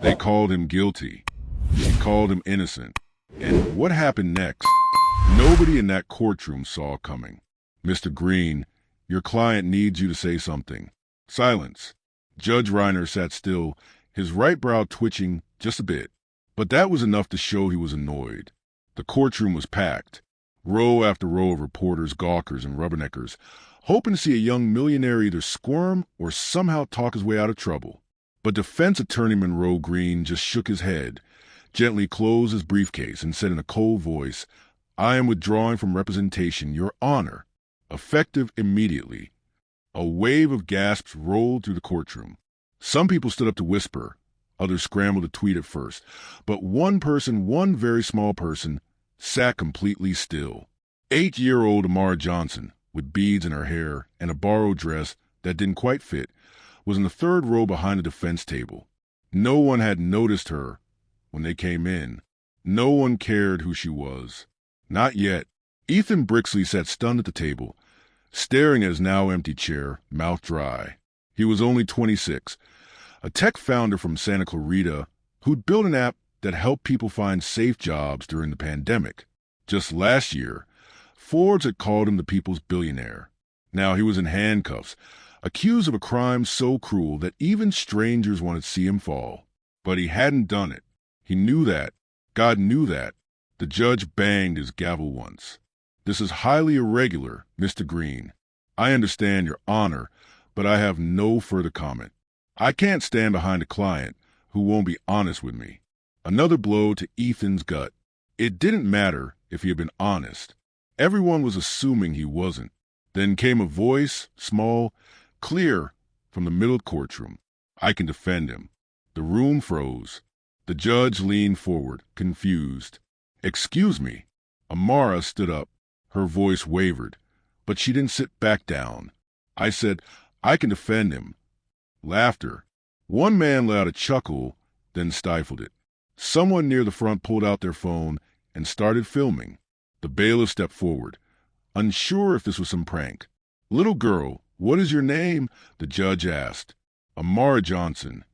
They called him guilty. He called him innocent. And what happened next? Nobody in that courtroom saw coming. Mr. Green, your client needs you to say something. Silence. Judge Reiner sat still, his right brow twitching just a bit. But that was enough to show he was annoyed. The courtroom was packed. Row after row of reporters, gawkers, and rubberneckers, hoping to see a young millionaire either squirm or somehow talk his way out of trouble. But defense attorney Monroe Green just shook his head, gently closed his briefcase, and said in a cold voice, "I am withdrawing from representation, Your Honor, effective immediately." A wave of gasps rolled through the courtroom. Some people stood up to whisper, others scrambled to tweet at first, but one very small person, sat completely still. 8-year-old Amara Johnson, with beads in her hair and a borrowed dress that didn't quite fit, was in the third row behind the defense table. No one had noticed her when they came in. No one cared who she was. Not yet. Ethan Brixley sat stunned at the table, staring at his now empty chair, mouth dry. He was only 26, a tech founder from Santa Clarita who'd built an app that helped people find safe jobs during the pandemic. Just last year, Forbes had called him the people's billionaire. Now he was in handcuffs, accused of a crime so cruel that even strangers wanted to see him fall. But he hadn't done it. He knew that. God knew that. The judge banged his gavel once. "This is highly irregular, Mr. Green. I understand, Your Honor, but I have no further comment. I can't stand behind a client who won't be honest with me." Another blow to Ethan's gut. It didn't matter if he had been honest. Everyone was assuming he wasn't. Then came a voice, small, clear, from the middle of the courtroom. "I can defend him." The room froze. The judge leaned forward, confused. "Excuse me." Amara stood up. Her voice wavered, but she didn't sit back down. "I said, I can defend him." Laughter. One man let out a chuckle, then stifled it. Someone near the front pulled out their phone and started filming. The bailiff stepped forward, unsure if this was some prank. "Little girl, what is your name?" the judge asked. "Amara Johnson."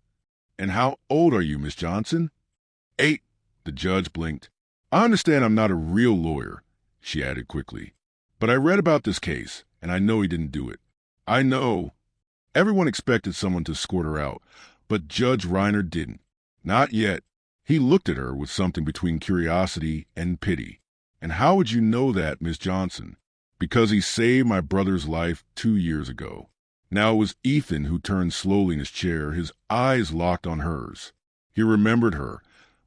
"And how old are you, Miss Johnson?" 8. The judge blinked. "I understand I'm not a real lawyer," she added quickly. "But I read about this case, and I know he didn't do it." "I know." Everyone expected someone to escort her out, but Judge Reiner didn't. Not yet. He looked at her with something between curiosity and pity. "And how would you know that, Miss Johnson?" "Because he saved my brother's life 2 years ago." Now it was Ethan who turned slowly in his chair, his eyes locked on hers. He remembered her,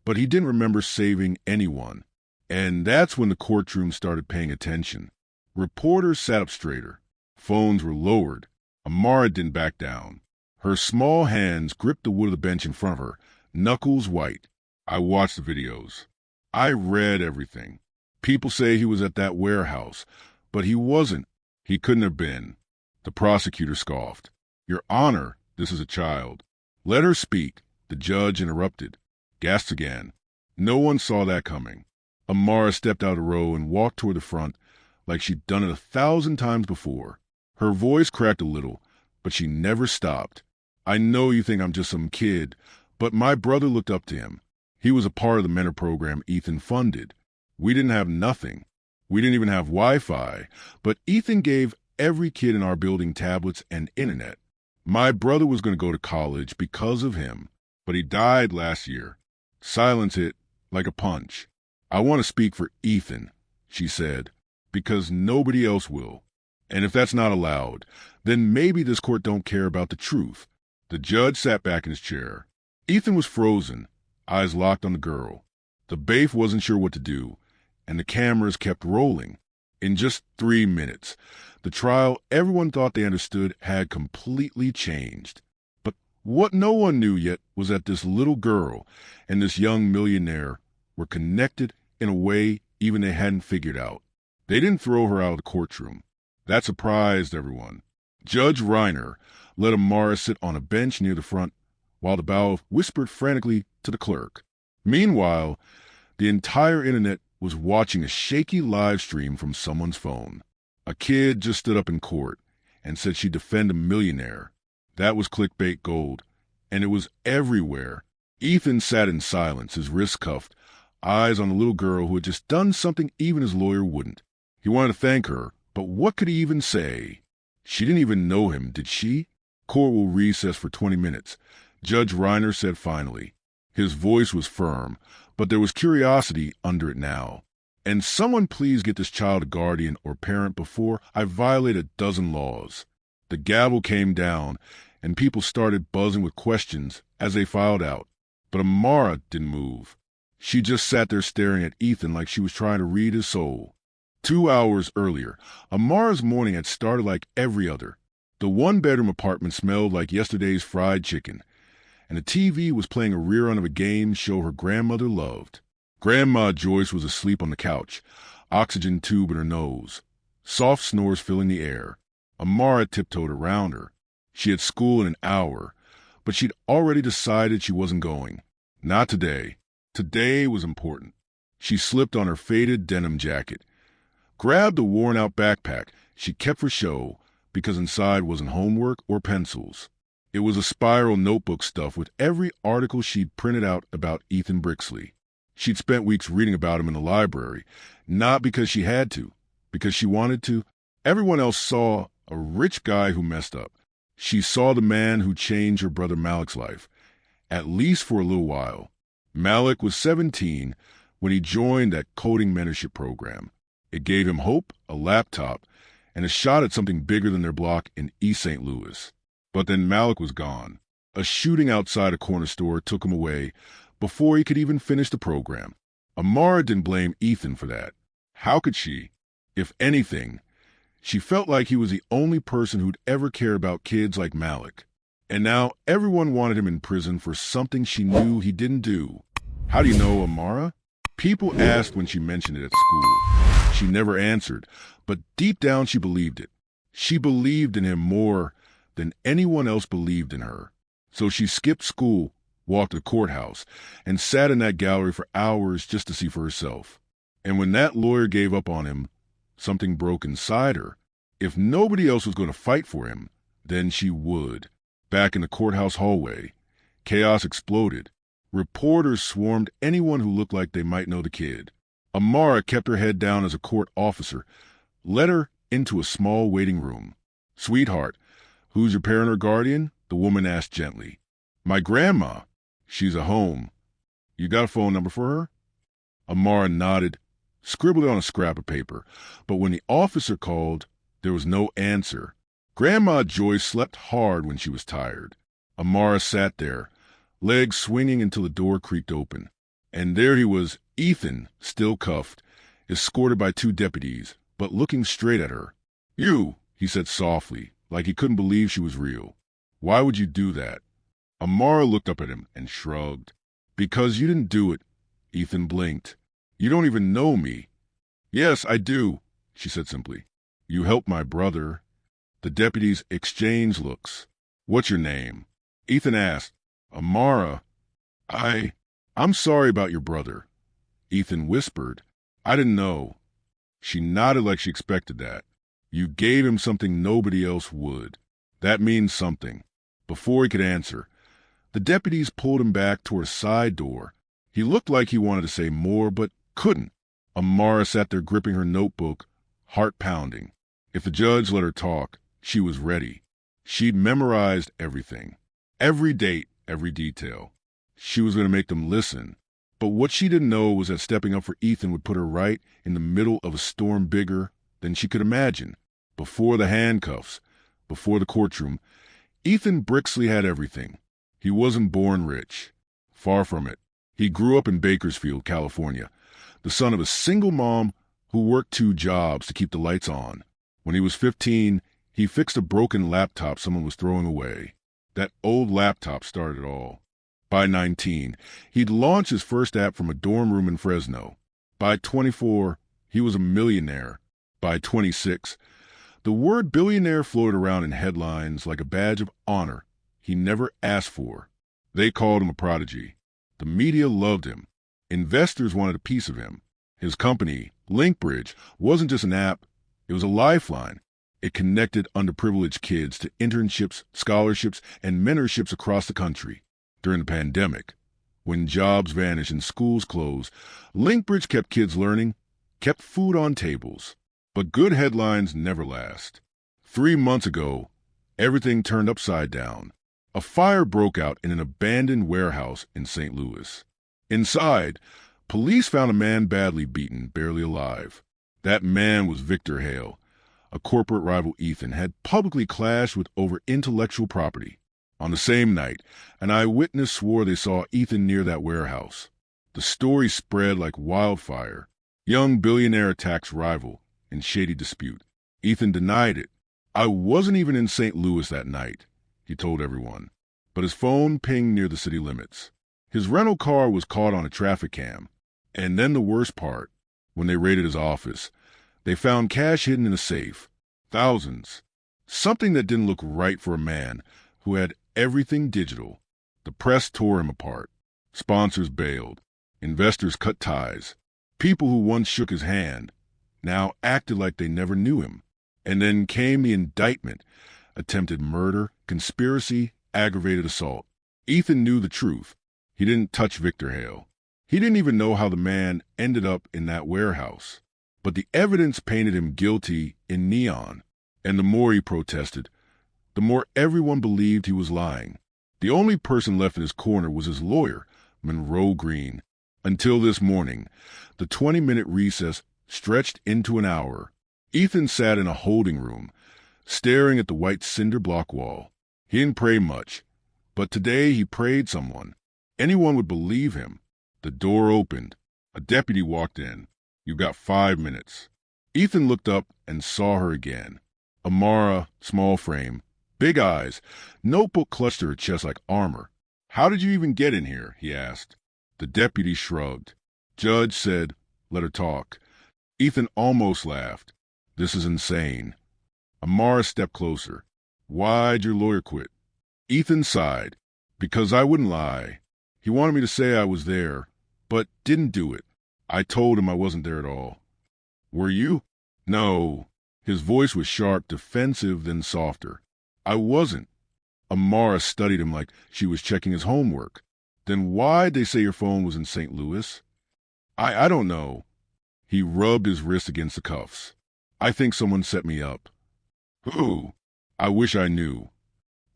but he didn't remember saving anyone. And that's when the courtroom started paying attention. Reporters sat up straighter. Phones were lowered. Amara didn't back down. Her small hands gripped the wood of the bench in front of her, knuckles white. I watched the videos. I read everything. People say he was at that warehouse, but he wasn't. He couldn't have been. The prosecutor scoffed. "Your Honor, this is a child." "Let her speak," the judge interrupted. Gasps again. No one saw that coming. Amara stepped out of the row and walked toward the front like she'd done it 1,000 times before. Her voice cracked a little, but she never stopped. "I know you think I'm just some kid, but my brother looked up to him. He was a part of the mentor program Ethan funded. We didn't have nothing. We didn't even have Wi-Fi, but Ethan gave every kid in our building tablets and internet. My brother was going to go to college because of him, but he died last year." Silence hit like a punch. "I want to speak for Ethan," she said, "because nobody else will. And if that's not allowed, then maybe this court don't care about the truth." The judge sat back in his chair. Ethan was frozen, eyes locked on the girl. The bailiff wasn't sure what to do, and the cameras kept rolling. In just 3 minutes, the trial everyone thought they understood had completely changed. But what no one knew yet was that this little girl and this young millionaire were connected in a way even they hadn't figured out. They didn't throw her out of the courtroom. That surprised everyone. Judge Reiner let Amara sit on a bench near the front while the bailiff whispered frantically to the clerk. Meanwhile, the entire internet was watching a shaky live stream from someone's phone. A kid just stood up in court and said she'd defend a millionaire. That was clickbait gold, and it was everywhere. Ethan sat in silence, his wrists cuffed, eyes on the little girl who had just done something even his lawyer wouldn't. He wanted to thank her, but what could he even say? She didn't even know him, did she? Court will recess for 20 minutes, Judge Reiner said finally. His voice was firm, but there was curiosity under it now. And someone please get this child a guardian or parent before I violate a dozen laws. The gavel came down, and people started buzzing with questions as they filed out. But Amara didn't move. She just sat there staring at Ethan like she was trying to read his soul. 2 hours earlier, Amara's morning had started like every other. The one-bedroom apartment smelled like yesterday's fried chicken, and the TV was playing a rerun of a game show her grandmother loved. Grandma Joyce was asleep on the couch, oxygen tube in her nose, soft snores filling the air. Amara tiptoed around her. She had school in an hour, but she'd already decided she wasn't going. Not today. Today was important. She slipped on her faded denim jacket, grabbed a worn-out backpack she kept for show because inside wasn't homework or pencils. It was a spiral notebook stuffed with every article she'd printed out about Ethan Brixley. She'd spent weeks reading about him in the library, not because she had to, because she wanted to. Everyone else saw a rich guy who messed up. She saw the man who changed her brother Malik's life, at least for a little while. Malik was 17 when he joined that coding mentorship program. It gave him hope, a laptop, and a shot at something bigger than their block in East St. Louis. But then Malik was gone. A shooting outside a corner store took him away before he could even finish the program. Amara didn't blame Ethan for that. How could she? If anything, she felt like he was the only person who'd ever care about kids like Malik. And now everyone wanted him in prison for something she knew he didn't do. How do you know, Amara? People asked when she mentioned it at school. She never answered, but deep down she believed it. She believed in him more than anyone else believed in her. So she skipped school, walked to the courthouse, and sat in that gallery for hours just to see for herself. And when that lawyer gave up on him, something broke inside her. If nobody else was going to fight for him, then she would. Back in the courthouse hallway, chaos exploded. Reporters swarmed anyone who looked like they might know the kid. Amara kept her head down as a court officer led her into a small waiting room. "Sweetheart, who's your parent or guardian?" the woman asked gently. "My grandma. She's at home. You got a phone number for her?" Amara nodded, scribbled it on a scrap of paper, but when the officer called, there was no answer. Grandma Joyce slept hard when she was tired. Amara sat there, legs swinging until the door creaked open. And there he was, Ethan, still cuffed, escorted by 2 deputies, but looking straight at her. "You," he said softly, like he couldn't believe she was real. "Why would you do that?" Amara looked up at him and shrugged. "Because you didn't do it." Ethan blinked. "You don't even know me." "Yes, I do," she said simply. "You helped my brother." The deputies exchanged looks. "What's your name?" Ethan asked. "Amara." I'm sorry about your brother." Ethan whispered. "I didn't know." She nodded like she expected that. "You gave him something nobody else would. That means something." Before he could answer, the deputies pulled him back toward a side door. He looked like he wanted to say more, but couldn't. Amara sat there gripping her notebook, heart pounding. If the judge let her talk, she was ready. She'd memorized everything. Every date, every detail. She was going to make them listen. But what she didn't know was that stepping up for Ethan would put her right in the middle of a storm bigger than she could imagine. Before the handcuffs, before the courtroom, Ethan Brixley had everything. He wasn't born rich. Far from it. He grew up in Bakersfield, California, the son of a single mom who worked 2 jobs to keep the lights on. When he was 15, he fixed a broken laptop someone was throwing away. That old laptop started it all. By 19, he'd launched his first app from a dorm room in Fresno. By 24, he was a millionaire. By 26, the word billionaire floated around in headlines like a badge of honor he never asked for. They called him a prodigy. The media loved him. Investors wanted a piece of him. His company, Linkbridge, wasn't just an app. It was a lifeline. It connected underprivileged kids to internships, scholarships, and mentorships across the country. During the pandemic, When jobs vanished and schools closed, Linkbridge kept kids learning, kept food on tables. But good headlines never last. 3 months ago, everything turned upside down. A fire broke out in an abandoned warehouse in St. Louis. Inside, police found a man badly beaten, barely alive. That man was Victor Hale. A corporate rival, Ethan, had publicly clashed with over intellectual property. On the same night, an eyewitness swore they saw Ethan near that warehouse. The story spread like wildfire. Young billionaire attacks rival in shady dispute. Ethan denied it. I wasn't even in St. Louis that night, he told everyone. But his phone pinged near the city limits. His rental car was caught on a traffic cam. And then the worst part, when they raided his office, they found cash hidden in a safe. Thousands. Something that didn't look right for a man who had everything digital. The press tore him apart. Sponsors bailed. Investors cut ties. People who once shook his hand now acted like they never knew him. And then came the indictment. Attempted murder, conspiracy, aggravated assault. Ethan knew the truth. He didn't touch Victor Hale. He didn't even know how the man ended up in that warehouse. But the evidence painted him guilty in neon. And the more he protested, the more everyone believed he was lying. The only person left in his corner was his lawyer, Monroe Green. Until this morning, the 20-minute recess stretched into an hour. Ethan sat in a holding room, staring at the white cinder block wall. He didn't pray much, but today he prayed someone. Anyone would believe him. The door opened. A deputy walked in. "You've got 5 minutes." Ethan looked up and saw her again. Amara, small frame, big eyes, notebook clutched to her chest like armor. "How did you even get in here?" he asked. The deputy shrugged. Judge said, "Let her talk." Ethan almost laughed. "This is insane." Amara stepped closer. "Why'd your lawyer quit?" Ethan sighed. "Because I wouldn't lie. He wanted me to say I was there, but didn't do it. I told him I wasn't there at all." "Were you?" "No." His voice was sharp, defensive, then softer. "I wasn't." Amara studied him like she was checking his homework. "Then why'd they say your phone was in St. Louis?" I don't know." He rubbed his wrist against the cuffs. "I think someone set me up." "Who?" "I wish I knew."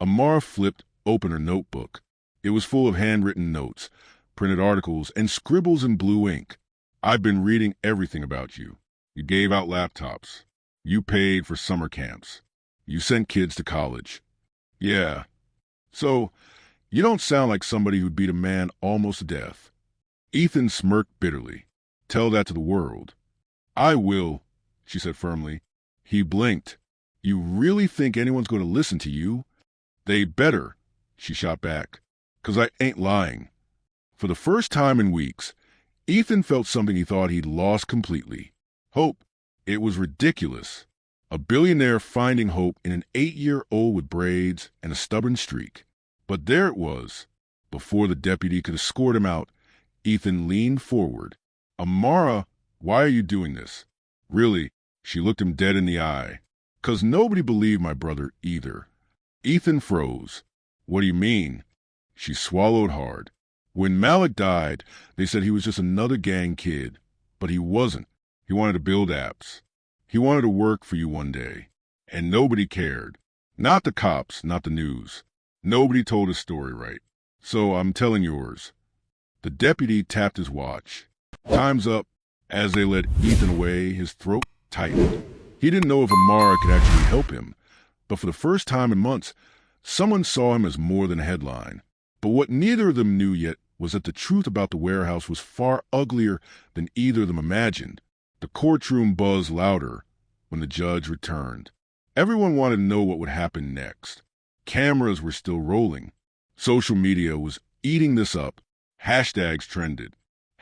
Amara flipped open her notebook. It was full of handwritten notes, printed articles, and scribbles in blue ink. "I've been reading everything about you. You gave out laptops. You paid for summer camps. You sent kids to college." "Yeah. So, you don't sound like somebody who'd beat a man almost to death." Ethan smirked bitterly. "Tell that to the world." "I will," she said firmly. He blinked. "You really think anyone's going to listen to you?" "They better," she shot back, "'cause I ain't lying." For the first time in weeks, Ethan felt something he thought he'd lost completely. Hope. It was ridiculous. A billionaire finding hope in an 8-year-old with braids and a stubborn streak. But there it was. Before the deputy could escort him out, Ethan leaned forward. "Amara, why are you doing this?" "Really?" She looked him dead in the eye. "'Cause nobody believed my brother either." Ethan froze. "What do you mean?" She swallowed hard. "When Malik died, they said he was just another gang kid. But he wasn't. He wanted to build apps. He wanted to work for you one day. And nobody cared. Not the cops, not the news. Nobody told his story right. So I'm telling yours." The deputy tapped his watch. "Time's up." As they led Ethan away, his throat tightened. He didn't know if Amara could actually help him. But for the first time in months, someone saw him as more than a headline. But what neither of them knew yet was that the truth about the warehouse was far uglier than either of them imagined. The courtroom buzzed louder when the judge returned. Everyone wanted to know what would happen next. Cameras were still rolling. Social media was eating this up. Hashtags trended.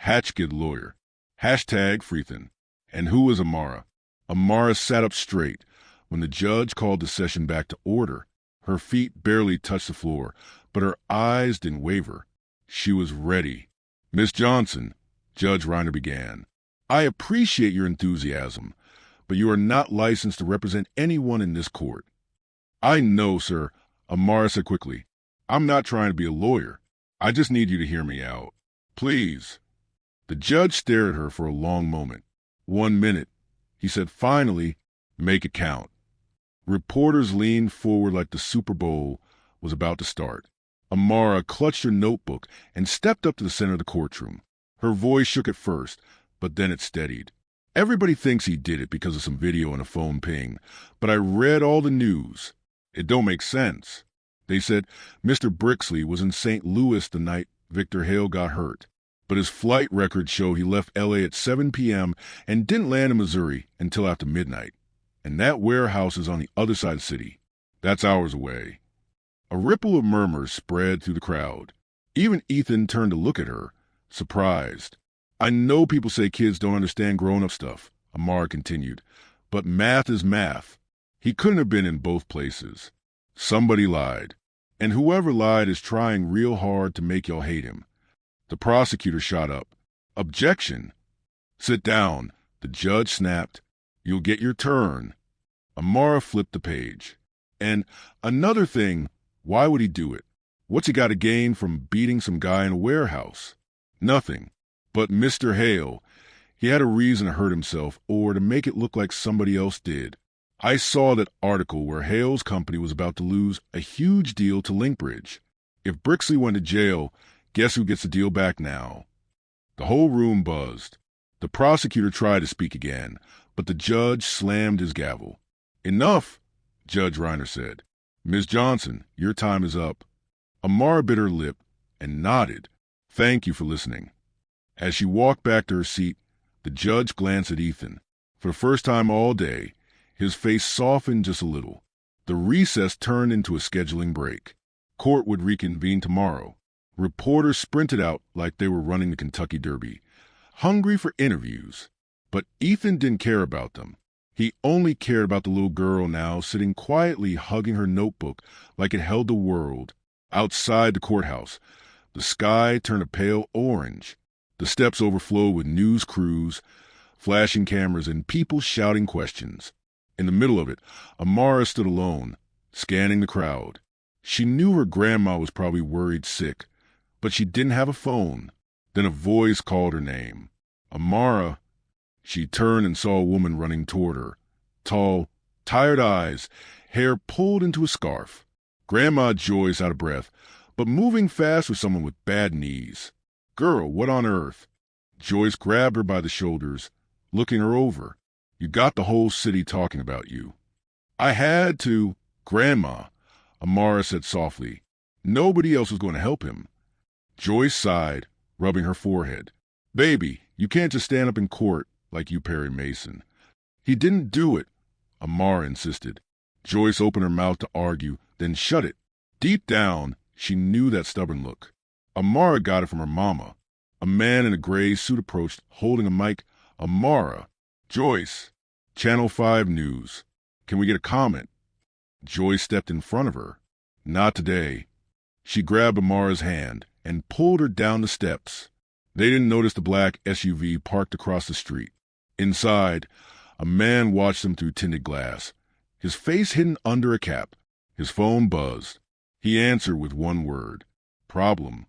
Hatchkid lawyer. Hashtag Freethan. And who was Amara? Amara sat up straight when the judge called the session back to order. Her feet barely touched the floor, but her eyes didn't waver. She was ready. "Miss Johnson," Judge Reiner began, "I appreciate your enthusiasm, but you are not licensed to represent anyone in this court." "I know, sir," Amara said quickly. "I'm not trying to be a lawyer. I just need you to hear me out." Please. The judge stared at her for a long moment. 1 minute. He said finally, make it count. Reporters leaned forward like the Super Bowl was about to start. Amara clutched her notebook and stepped up to the center of the courtroom. Her voice shook at first, but then it steadied. Everybody thinks he did it because of some video and a phone ping, but I read all the news. It don't make sense. They said Mr. Brixley was in St. Louis the night Victor Hale got hurt, but his flight records show he left L.A. at 7 p.m. and didn't land in Missouri until after midnight. And that warehouse is on the other side of the city. That's hours away. A ripple of murmurs spread through the crowd. Even Ethan turned to look at her, surprised. I know people say kids don't understand grown-up stuff, Amara continued, but math is math. He couldn't have been in both places. Somebody lied, and whoever lied is trying real hard to make y'all hate him. The prosecutor shot up. Objection! Sit down, the judge snapped. You'll get your turn. Amara flipped the page. And another thing, why would he do it? What's he got to gain from beating some guy in a warehouse? Nothing. But Mr. Hale, he had a reason to hurt himself or to make it look like somebody else did. I saw that article where Hale's company was about to lose a huge deal to Linkbridge. If Brixley went to jail, guess who gets the deal back now? The whole room buzzed. The prosecutor tried to speak again, but the judge slammed his gavel. Enough, Judge Reiner said. Ms. Johnson, your time is up. Amara bit her lip and nodded. Thank you for listening. As she walked back to her seat, the judge glanced at Ethan. For the first time all day, his face softened just a little. The recess turned into a scheduling break. Court would reconvene tomorrow. Reporters sprinted out like they were running the Kentucky Derby, hungry for interviews. But Ethan didn't care about them. He only cared about the little girl now sitting quietly hugging her notebook like it held the world. Outside the courthouse, the sky turned a pale orange. The steps overflowed with news crews, flashing cameras, and people shouting questions. In the middle of it, Amara stood alone, scanning the crowd. She knew her grandma was probably worried sick, but she didn't have a phone. Then a voice called her name. Amara. She turned and saw a woman running toward her. Tall, tired eyes, hair pulled into a scarf. Grandma Joyce out of breath, but moving fast with someone with bad knees. Girl, what on earth? Joyce grabbed her by the shoulders, looking her over. You got the whole city talking about you. I had to. Grandma, Amara said softly. Nobody else was going to help him. Joyce sighed, rubbing her forehead. Baby, you can't just stand up in court like you Perry Mason. He didn't do it, Amara insisted. Joyce opened her mouth to argue, then shut it. Deep down, she knew that stubborn look. Amara got it from her mama. A man in a gray suit approached, holding a mic. Amara. Joyce. Channel 5 News. Can we get a comment? Joyce stepped in front of her. Not today. She grabbed Amara's hand and pulled her down the steps. They didn't notice the black SUV parked across the street. Inside, a man watched them through tinted glass, his face hidden under a cap. His phone buzzed. He answered with one word. Problem.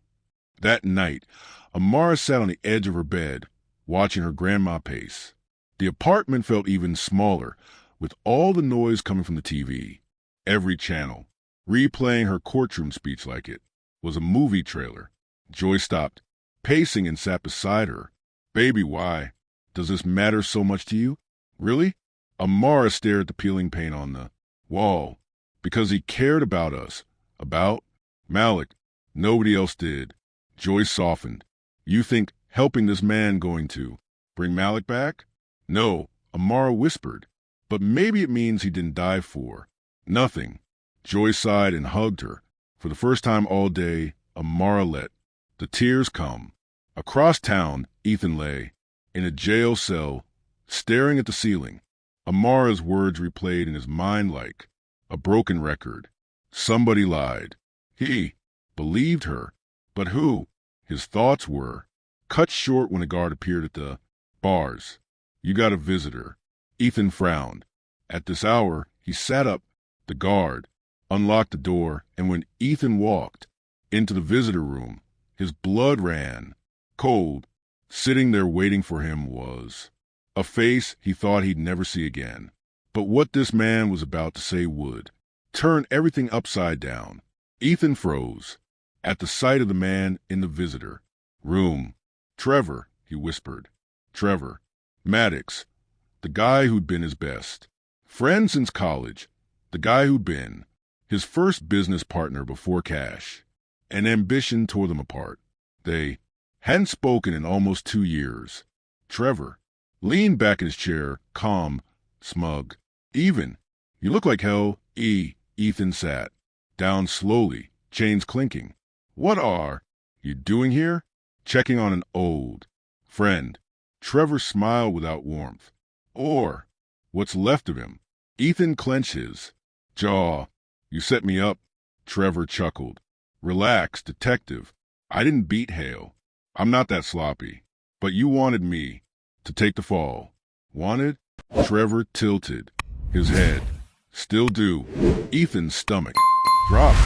That night, Amara sat on the edge of her bed, watching her grandma pace. The apartment felt even smaller, with all the noise coming from the TV. Every channel, replaying her courtroom speech like it was a movie trailer. Joyce stopped, pacing, and sat beside her. Baby, why? Does this matter so much to you? Really? Amara stared at the peeling paint on the wall. Because he cared about us. About Malik. Nobody else did. Joyce softened. You think helping this man going to bring Malik back? No, Amara whispered. But maybe it means he didn't die for nothing. Joyce sighed and hugged her. For the first time all day, Amara let the tears come. Across town, Ethan lay in a jail cell, staring at the ceiling. Amara's words replayed in his mind like a broken record. Somebody lied. He believed her. But who? His thoughts were cut short when a guard appeared at the bars. You got a visitor. Ethan frowned. At this hour, he sat up. The guard unlocked the door, and when Ethan walked into the visitor room, his blood ran cold, sitting there waiting for him was a face he thought he'd never see again. But what this man was about to say would turn everything upside down. Ethan froze at the sight of the man in the visitor room. Trevor, he whispered. Trevor. Maddox, the guy who'd been his best friend since college, the guy who'd been his first business partner before cash and ambition tore them apart. They hadn't spoken in almost 2 years. Trevor leaned back in his chair, calm, smug. Even, you look like hell, Ethan sat down slowly, chains clinking. What are you doing here? Checking on an old friend. Trevor smiled without warmth. Or what's left of him. Ethan clenched his jaw. You set me up. Trevor chuckled. Relax, detective. I didn't beat Hale. I'm not that sloppy. But you wanted me to take the fall. Wanted? Trevor tilted his head. Still do. Ethan's stomach dropped.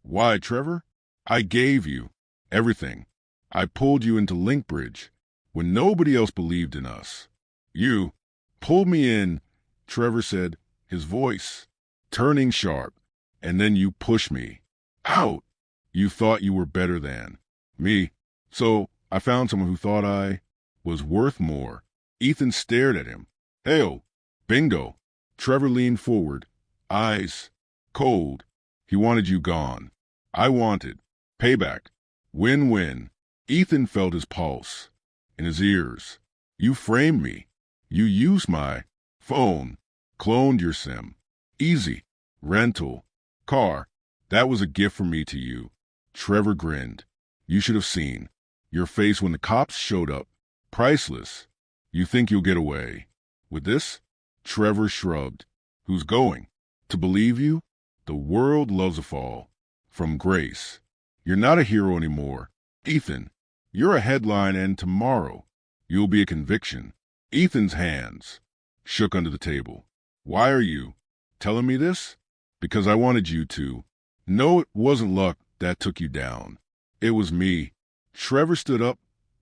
Why, Trevor? I gave you everything. I pulled you into Linkbridge when nobody else believed in us. You pulled me in, Trevor said, his voice turning sharp. And then you pushed me out. You thought you were better than me. So I found someone who thought I was worth more. Ethan stared at him. Hale. Bingo. Trevor leaned forward, eyes cold. He wanted you gone. I wanted payback. Win-win. Ethan felt his pulse in his ears. You framed me. You used my phone. Cloned your SIM. Easy. Rental. Car. That was a gift from me to you. Trevor grinned. You should have seen your face when the cops showed up. Priceless. You think you'll get away with this? Trevor shrugged. Who's going to believe you? The world loves a fall from grace. You're not a hero anymore. Ethan, you're a headline, and tomorrow you'll be a conviction. Ethan's hands shook under the table. Why are you telling me this? Because I wanted you to. No, it wasn't luck that took you down. It was me. Trevor stood up,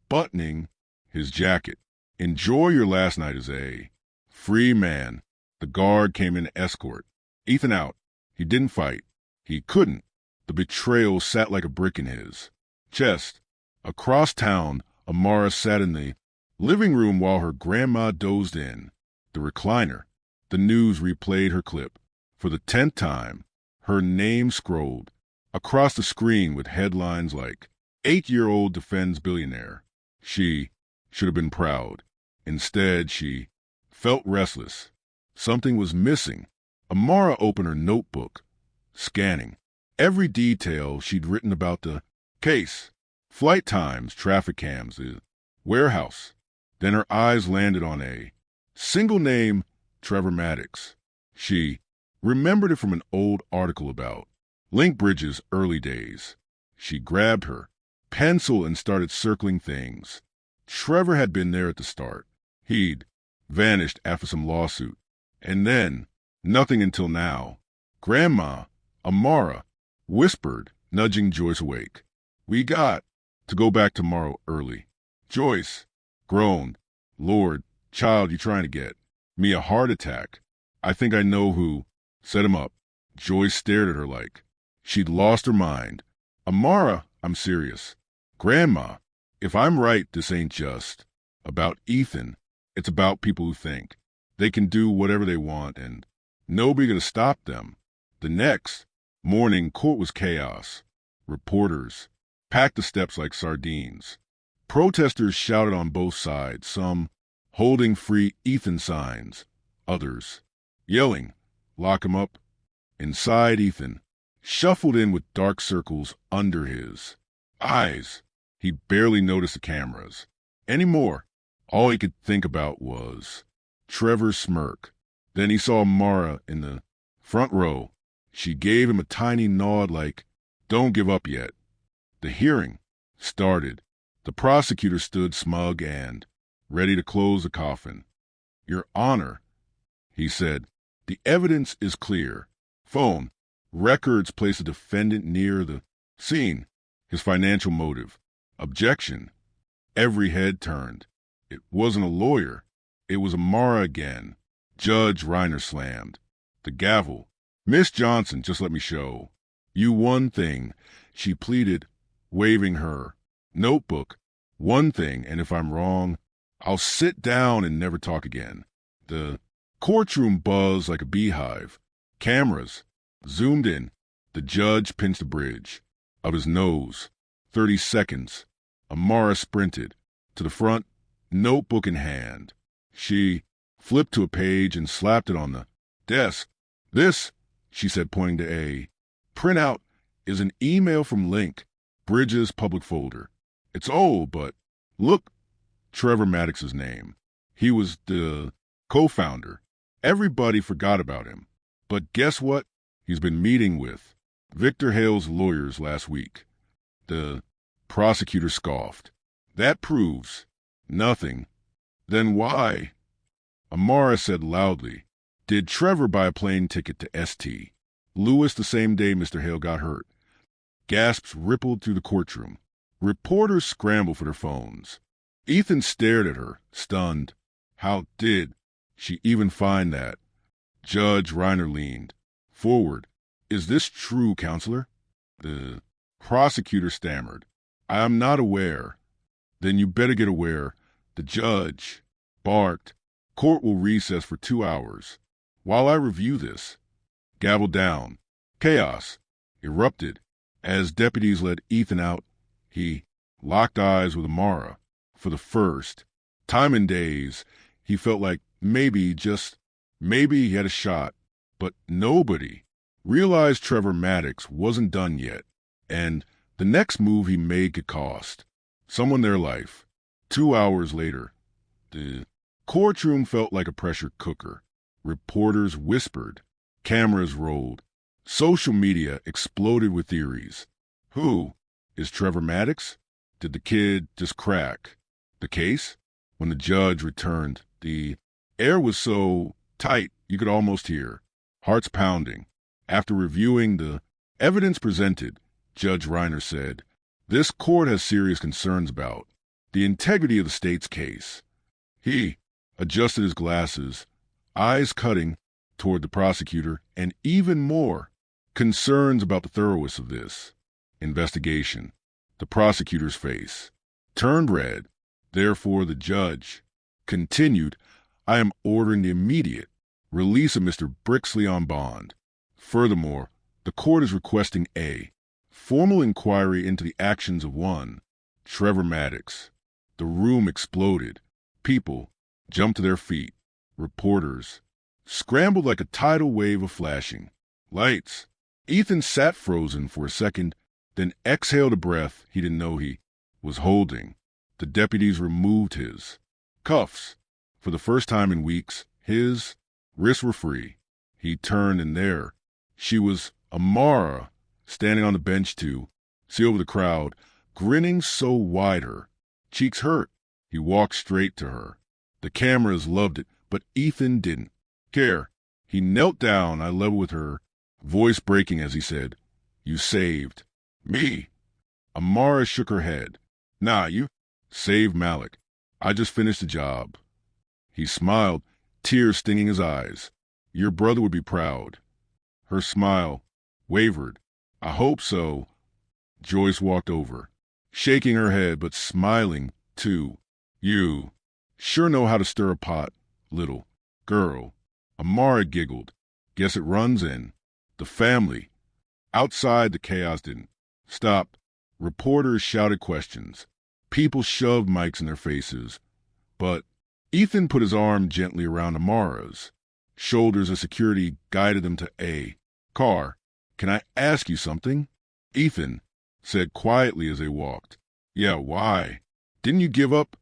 buttoning his jacket. Enjoy your last night as a free man. The guard came in to escort Ethan out. He didn't fight. He couldn't. The betrayal sat like a brick in his chest. Across town, Amara sat in the living room while her grandma dozed in the recliner. The news replayed her clip. For the 10th time, her name scrolled across the screen with headlines like, 8-year-old defends billionaire. She should have been proud. Instead, she felt restless. Something was missing. Amara opened her notebook, scanning every detail she'd written about the case. Flight times, traffic cams, the warehouse. Then her eyes landed on a single name, Trevor Maddox. She remembered it from an old article about Linkbridge's early days. She grabbed her pencil and started circling things. Trevor had been there at the start. He'd vanished after some lawsuit. And then, nothing until now. Grandma, Amara, whispered, nudging Joyce awake. We got to go back tomorrow early. Joyce groaned. Lord, child, you trying to get me a heart attack? I think I know who set him up. Joyce stared at her like she'd lost her mind. Amara, I'm serious. Grandma, if I'm right, this ain't just about Ethan. It's about people who think they can do whatever they want and nobody gonna stop them. The next morning, court was chaos. Reporters packed the steps like sardines. Protesters shouted on both sides, some holding free Ethan signs, others yelling, lock him up. Inside, Ethan shuffled in with dark circles under his eyes. He barely noticed the cameras anymore. All he could think about was Trevor's smirk. Then he saw Mara in the front row. She gave him a tiny nod like, don't give up yet. The hearing started. The prosecutor stood smug and ready to close the coffin. Your Honor, he said, the evidence is clear. Phone records place the defendant near the scene. His financial motive. Objection. Every head turned. It wasn't a lawyer. It was Amara again. Judge Reiner slammed the gavel. "Miss Johnson, just let me show you one thing," she pleaded, waving her notebook. "One thing, and if I'm wrong, I'll sit down and never talk again." The courtroom buzzed like a beehive. Cameras zoomed in. The judge pinched the bridge of his nose. 30 seconds. Amara sprinted to the front, notebook in hand. She flipped to a page and slapped it on the desk. "This," she said, pointing to A, "printout is an email from Link, Bridges public folder. It's old, but look, Trevor Maddox's name. He was the co-founder. Everybody forgot about him. But guess what? He's been meeting with Victor Hale's lawyers last week." The prosecutor scoffed. "That proves nothing. Then why?" Amara said loudly, "Did Trevor buy a plane ticket to St. Louis the same day Mr. Hale got hurt?" Gasps rippled through the courtroom. Reporters scrambled for their phones. Ethan stared at her, stunned. How did she even find that? Judge Reiner leaned forward. "Is this true, counselor?" The prosecutor stammered. "I am not aware." "Then you better get aware." The judge barked. "Court will recess for 2 hours while I review this." Gavel down. Chaos erupted. As deputies led Ethan out, he locked eyes with Amara. For the first time in days, he felt like maybe, just maybe, he had a shot. But nobody realized Trevor Maddox wasn't done yet, and the next move he made could cost someone their life. 2 hours later, the courtroom felt like a pressure cooker. Reporters whispered. Cameras rolled. Social media exploded with theories. Who is Trevor Maddox? Did the kid just crack the case? When the judge returned, the air was so tight you could almost hear hearts pounding. After reviewing the evidence presented, Judge Reiner said, "This court has serious concerns about the integrity of the state's case." He adjusted his glasses, eyes cutting toward the prosecutor, and even more concerns about the thoroughness of this investigation. The prosecutor's face turned red. Therefore, the judge continued, "I am ordering the immediate release of Mr. Brixley on bond. Furthermore, the court is requesting a formal inquiry into the actions of one Trevor Maddox." The room exploded. People jumped to their feet. Reporters scrambled like a tidal wave of flashing lights. Ethan sat frozen for a second, then exhaled a breath he didn't know he was holding. The deputies removed his cuffs. For the first time in weeks, his wrists were free. He turned, and there she was, Amara, standing on the bench to see over the crowd, grinning so wide her cheeks hurt. He walked straight to her. The cameras loved it, but Ethan didn't care. He knelt down, eye level with her, voice breaking as he said, "You saved me." Amara shook her head. "Nah, you saved Malik. I just finished the job." He smiled, tears stinging his eyes. "Your brother would be proud." Her smile wavered. "I hope so." Joyce walked over, shaking her head but smiling too. "You sure know how to stir a pot, little girl." Amara giggled. "Guess it runs in the family." Outside, the chaos didn't stop. Reporters shouted questions. People shoved mics in their faces. But Ethan put his arm gently around Amara's shoulders as security guided them to a car. "Can I ask you something?" Ethan said quietly as they walked. "Yeah, why? Didn't you give up?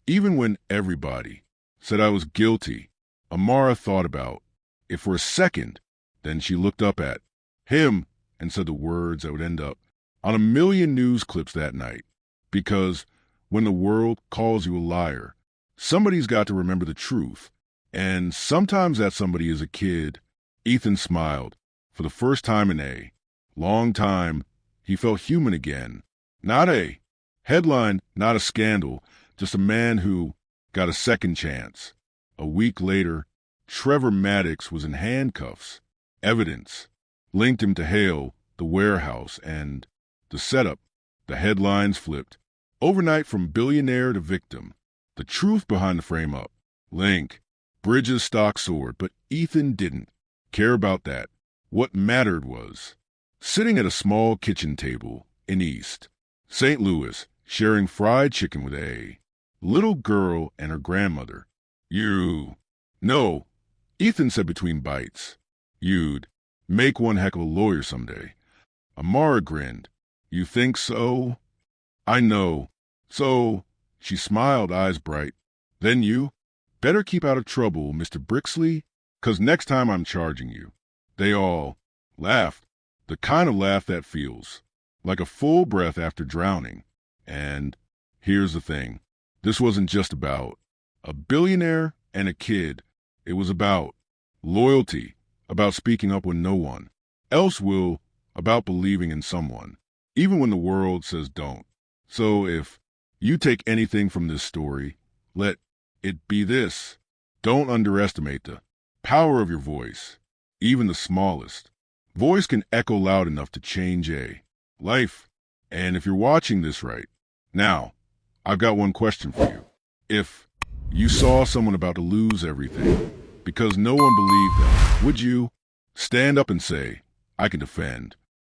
Even when everybody said I was guilty." Amara thought about it for a second. Then she looked up at him and said the words that would end up on a million news clips that night. Because when the world calls you a liar, somebody's got to remember the truth. And sometimes that somebody is a kid. Ethan smiled. For the first time in a long time, he felt human again. Not a Headline, not a scandal, just a man who got a second chance. A week later, Trevor Maddox was in handcuffs. Evidence linked him to Hale, the warehouse, and the setup. The headlines flipped. Overnight from billionaire to victim. The truth behind the frame-up. Link. Bridges' stock soared, but Ethan didn't care about that. What mattered was sitting at a small kitchen table in East St. Louis, sharing fried chicken with a little girl and her grandmother. No, Ethan said between bites. You'd make one heck of a lawyer someday. Amara grinned. You think so? I know. So, she smiled, eyes bright. Then you? Better keep out of trouble, Mr. Brixley, 'cause next time I'm charging you. They all laughed, the kind of laugh that feels like a full breath after drowning. And here's the thing. This wasn't just about a billionaire and a kid. It was about loyalty, about speaking up when no one else will, about believing in someone, even when the world says don't. So if you take anything from this story, let it be this. Don't underestimate the power of your voice. Even the smallest voice can echo loud enough to change a life. And if you're watching this right now, I've got one question for you. If you saw someone about to lose everything because no one believed them, would you stand up and say, I can defend